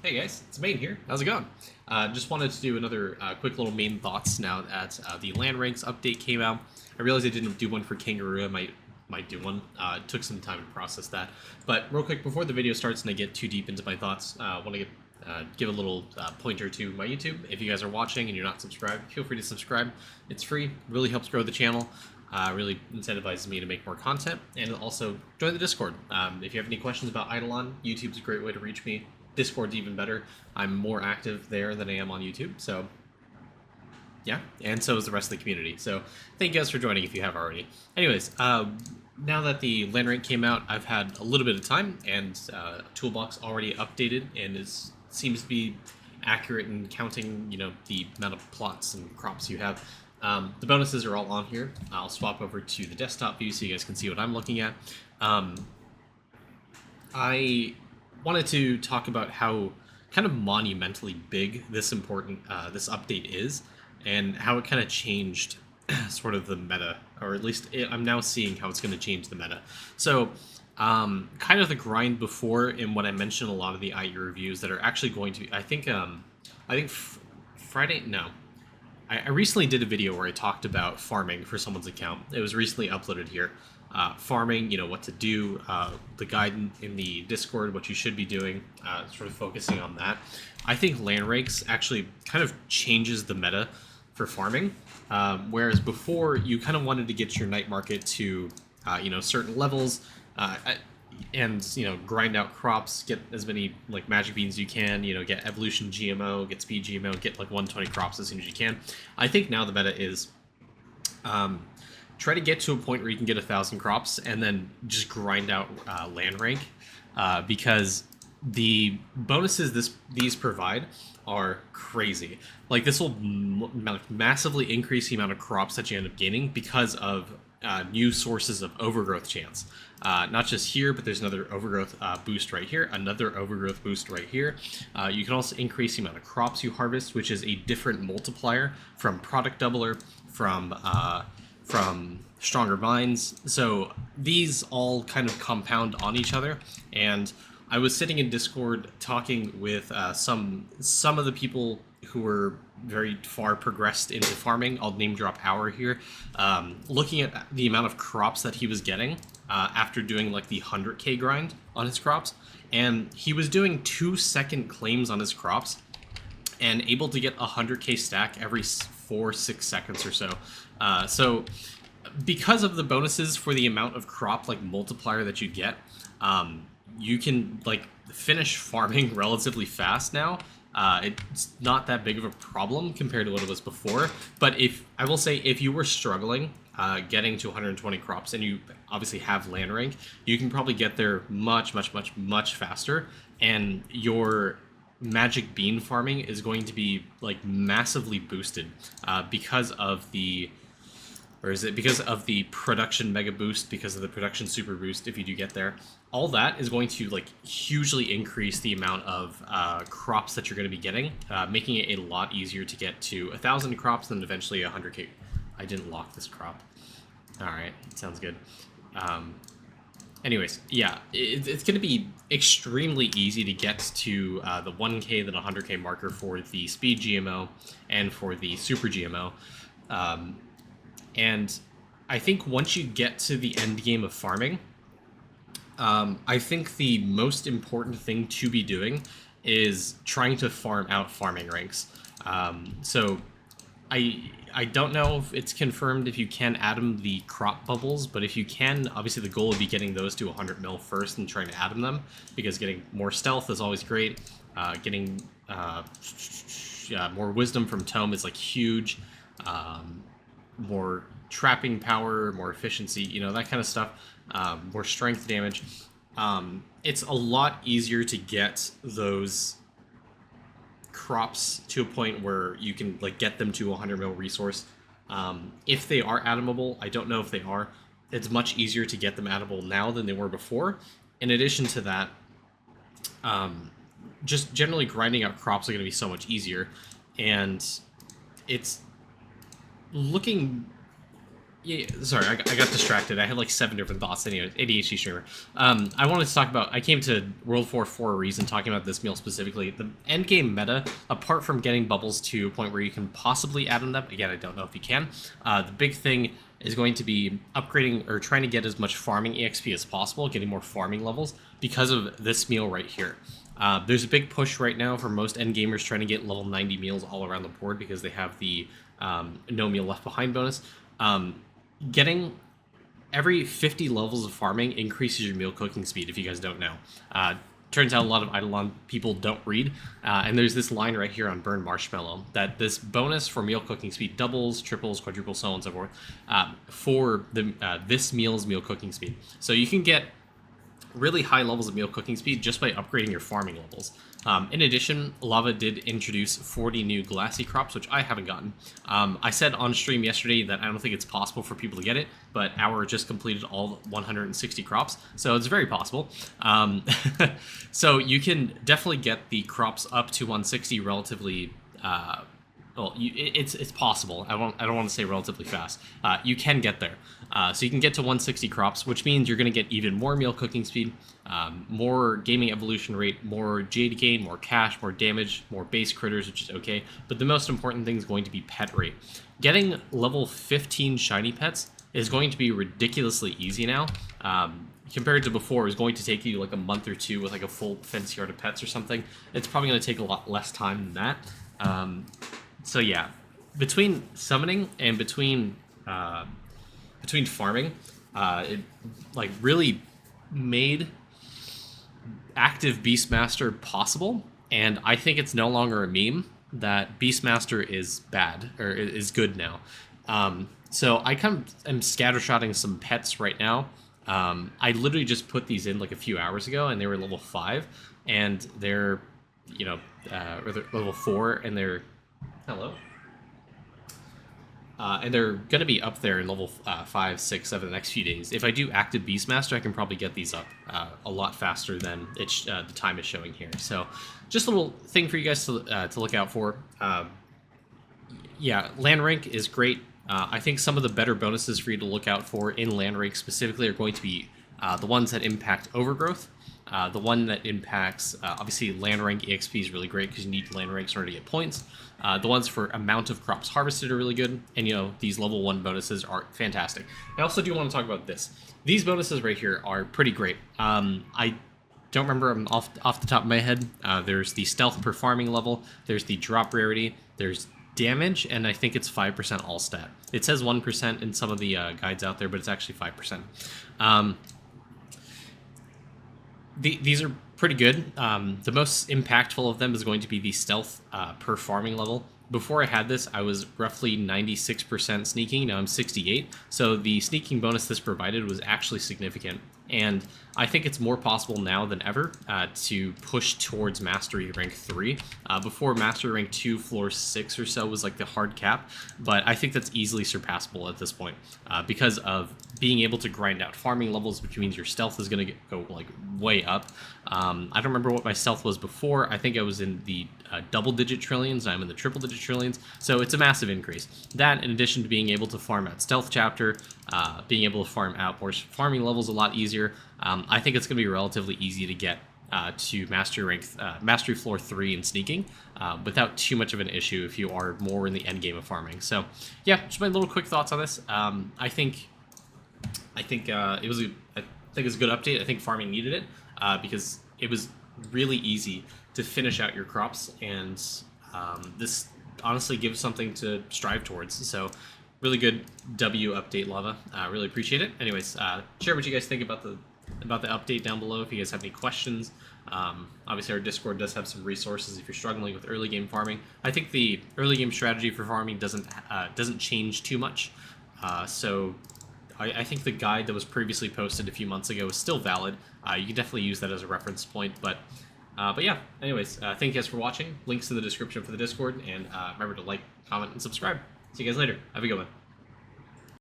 Hey guys, it's Main here. How's it going? Just wanted to do another quick little main thoughts now that the land ranks update came out. I realized I didn't do one for Kangaroo. I might do one. It took some time to process that. But real quick, before the video starts and I get too deep into my thoughts, I want to give a little pointer to my YouTube. If you guys are watching and you're not subscribed, feel free to subscribe. It's free. Really helps grow the channel. Really incentivizes me to make more content. And also join the Discord. If you have any questions about Idleon, YouTube's a great way to reach me. Discord's even better. I'm more active there than I am on YouTube, so yeah, and so is the rest of the community. So thank you guys for joining if you have already. Anyways, now that the land rank came out, I've had a little bit of time, and Toolbox already updated and seems to be accurate in counting, the amount of plots and crops you have. The bonuses are all on here. I'll swap over to the desktop view so you guys can see what I'm looking at. I wanted to talk about how kind of monumentally big this update is, and how it kind of changed sort of the meta, or at least I'm now seeing how it's going to change the meta. So kind of the grind before, and what I mentioned a lot of the IE reviews that are actually going to be, I think Friday, no. I recently did a video where I talked about farming for someone's account. It was recently uploaded here. Farming, what to do, the guide in the Discord, what you should be doing, sort of focusing on that. I think land ranks actually kind of changes the meta for farming, whereas before you kind of wanted to get your night market to, certain levels, and grind out crops, get as many like magic beans you can, get evolution GMO, get speed GMO, get like 120 crops as soon as you can. I think now the meta is try to get to a point where you can get 1,000 crops and then just grind out land rank, because the bonuses these provide are crazy. Like this will massively increase the amount of crops that you end up gaining because of new sources of overgrowth chance. Not just here, but there's another overgrowth boost right here, another overgrowth boost right here. You can also increase the amount of crops you harvest, which is a different multiplier from product doubler, from stronger vines. So these all kind of compound on each other, and I was sitting in Discord talking with some of the people who were very far progressed into farming. I'll name drop Hour here. Looking at the amount of crops that he was getting after doing like the 100k grind on his crops, and he was doing 2-second claims on his crops and able to get a 100k stack every 4-6 seconds or so. So because of the bonuses for the amount of crop like multiplier that you get, you can like finish farming relatively fast now. It's not that big of a problem compared to what it was before. But I will say, if you were struggling getting to 120 crops and you obviously have land rank, you can probably get there much faster, and your magic bean farming is going to be like massively boosted because of the production mega boost, because of the production super boost if you do get there. All that is going to like hugely increase the amount of crops that you're going to be getting, making it a lot easier to get to 1,000 crops than eventually 100k. I didn't lock this crop. All right, sounds good. Anyways, yeah, it's going to be extremely easy to get to the 1k then 100k marker for the speed GMO and for the super GMO. And I think once you get to the end game of farming, I think the most important thing to be doing is trying to farm out farming ranks. So I don't know if it's confirmed if you can add the crop bubbles, but if you can, obviously the goal would be getting those to 100 mil first and trying to add them, because getting more stealth is always great. Getting more wisdom from Tome is like huge. More trapping power, more efficiency, that kind of stuff, more strength damage. It's a lot easier to get those crops to a point where you can like get them to 100 mil resource. If they are atomable, I don't know if they are. It's much easier to get them atomable now than they were before. In addition to that, just generally grinding out crops are going to be so much easier, and it's looking Yeah, sorry, I got distracted. I had like 7 different thoughts. Anyway, ADHD streamer. I wanted to talk about. I came to World War for a reason, talking about this meal specifically. The end game meta, apart from getting bubbles to a point where you can possibly add them up. Again, I don't know if you can. The big thing is going to be upgrading or trying to get as much farming EXP as possible, getting more farming levels because of this meal right here. There's a big push right now for most end gamers trying to get level 90 meals all around the board because they have the no meal left behind bonus. Getting every 50 levels of farming increases your meal cooking speed, if you guys don't know. Turns out a lot of Idleon people don't read, and there's this line right here on Burn Marshmallow that this bonus for meal cooking speed doubles, triples, quadruples, so on and so forth for the this meal's meal cooking speed. So you can get really high levels of meal cooking speed just by upgrading your farming levels. In addition, Lava did introduce 40 new glassy crops, which I haven't gotten. I said on stream yesterday that I don't think it's possible for people to get it, but Our just completed all 160 crops, so it's very possible. So you can definitely get the crops up to 160 relatively. Well, it's possible. I don't want to say relatively fast. You can get there. So you can get to 160 crops, which means you're going to get even more meal cooking speed, more gaming evolution rate, more jade gain, more cash, more damage, more base critters, which is okay. But the most important thing is going to be pet rate. Getting level 15 shiny pets is going to be ridiculously easy now. Compared to before, it was going to take you like a month or two with like a full fence yard of pets or something. It's probably going to take a lot less time than that. So yeah, between summoning and between farming, it like really made active Beastmaster possible, and I think it's no longer a meme that Beastmaster is bad or is good now. So I kind of am scattershotting some pets right now. I literally just put these in like a few hours ago, and they were level 5, and they're or they're level 4, and they're hello. And they're going to be up there in level 5, 6, 7 the next few days. If I do active Beastmaster, I can probably get these up a lot faster than the time is showing here. So just a little thing for you guys to look out for. Yeah, land rank is great. I think some of the better bonuses for you to look out for in land rank specifically are going to be the ones that impact overgrowth. The one that impacts, obviously, land rank EXP is really great because you need land ranks in order to get points. The ones for amount of crops harvested are really good, and these level 1 bonuses are fantastic. I also do want to talk about this. These bonuses right here are pretty great. I don't remember them off the top of my head. There's the stealth per farming level, there's the drop rarity, there's damage, and I think it's 5% all stat. It says 1% in some of the guides out there, but it's actually 5%. These are pretty good. The most impactful of them is going to be the stealth per farming level. Before I had this, I was roughly 96% sneaking. Now I'm 68. So the sneaking bonus this provided was actually significant. And I think it's more possible now than ever to push towards Mastery Rank 3. Before Mastery Rank 2, Floor 6 or so was like the hard cap, but I think that's easily surpassable at this point because of being able to grind out farming levels, which means your stealth is going to go like way up. I don't remember what my stealth was before. I think I was in the double-digit trillions. I'm in the triple-digit trillions, so it's a massive increase. That, in addition to being able to farm out Stealth Chapter, being able to farm out more farming levels a lot easier, I think it's going to be relatively easy to get to Mastery Floor 3 in sneaking without too much of an issue if you are more in the end game of farming. So, yeah, just my little quick thoughts on this. I think it was a good update. I think farming needed it because it was really easy to finish out your crops, and this honestly gives something to strive towards. So really good W update, Lava. Really appreciate it. Anyways, share what you guys think about the update down below if you guys have any questions. Obviously our Discord does have some resources if you're struggling with early game farming. I think the early game strategy for farming doesn't change too much. So I think the guide that was previously posted a few months ago is still valid. You can definitely use that as a reference point, but yeah, anyways, thank you guys for watching. Links in the description for the Discord, and remember to like, comment, and subscribe. See you guys later. Have a good one.